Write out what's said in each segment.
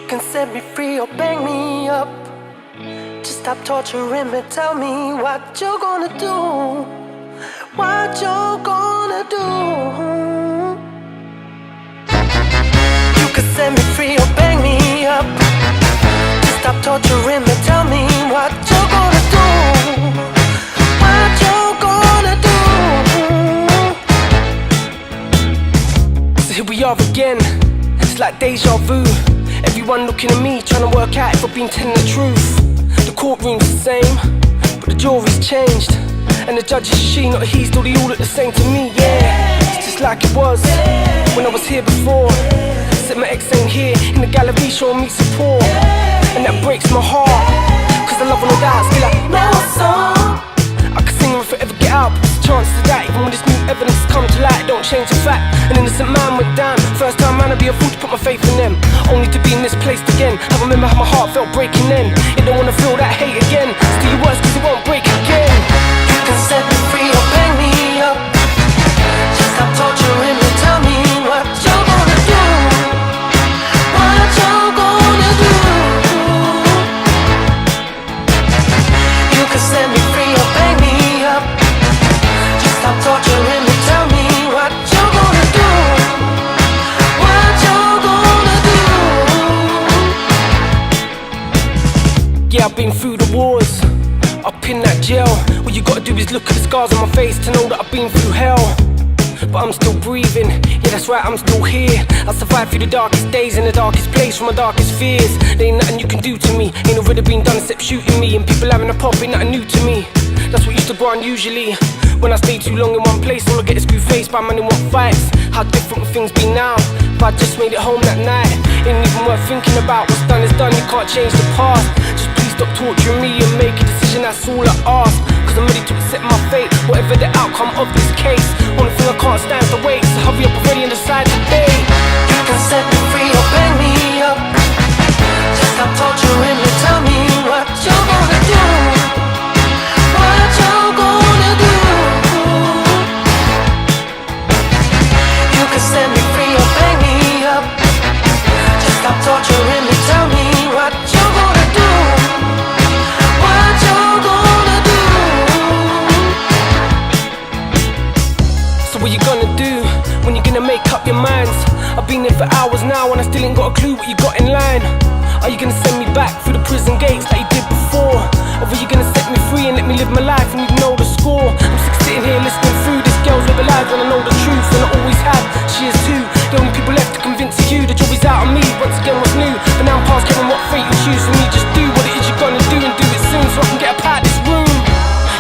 can set me free or bang me up. Just stop torturing me, tell me what you're gonna do. What you're gonna do. You can set me free or bang me up. Just stop torturing me, tell me what you're gonna do. What you're gonna do. So here we are again, it's like deja vu. Everyone looking at me, trying to work out if I've been telling the truth. The courtroom's the same, but the jury's changed. And the judge is she, not a he, still they all look the same to me, yeah. It's just like it was when I was here before. Said my ex ain't here, in the gallery showing me support. And that breaks my heart, cause I love all of that, still I know a song I could sing if I ever get out, but there's a chance to that. Even when this new evidence has come to light, don't change the fact. An innocent man went down, first time man I'd be a fool to put my faith in them. Only to be in this place again, I remember how my heart felt breaking then. You don't wanna feel that hate again, still your words cause it won't break again. You can set me free or bang me up. Just stop torturing me, tell me what you're gonna do. What you're gonna do. You can set me free or bang me up. Just stop torturing me, tell me what you're gonna do. What you're gonna do. Yeah, I've been through the wars, up in that jail. All you gotta do is look at the scars on my face to know that I've been through hell. But I'm still breathing, yeah that's right, I'm still here. I survived through the darkest days in the darkest place from my darkest fears. There ain't nothing you can do to me, ain't already been done except shooting me. And people having a pop ain't nothing new to me, that's what used to go on usually. When I stay too long in one place, all I get is screw faced by man who want fights. How different will things be now, if I just made it home that night. Ain't even worth thinking about, what's done is done, you can't change the past. Just please stop torturing me and make a decision, that's all I ask. Cause I'm ready to accept my fate, whatever the outcome of this case. Only thing I can't stand is the wait, so hurry up already and decide today. You can set me free or bang me up. Just stop torturing me, tell me what you're gonna do. What you're gonna do. You can set me free or bang me up. Just stop torturing me, tell me what you're gonna do. What you're gonna do. So what you gonna do when you're gonna make up your minds? I've been there for hours now and I still ain't got a clue what you got in line. Are you gonna send me back through the prison gates like you did before? Or are you gonna set me free and let me live my life and you know the score? I'm sick of sitting here listening through this girl's live alive and I know the truth and I always have, she is too. The only people left to convince you the job is out on me, once again what's new. But now I'm past caring what fate you choose for me. Just do what it is you're gonna do and do it soon so I can get up out this room.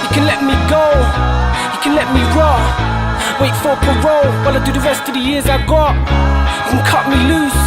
You can let me go, you can let me rot, wait for parole while I do the rest of the years I got. You can cut me loose,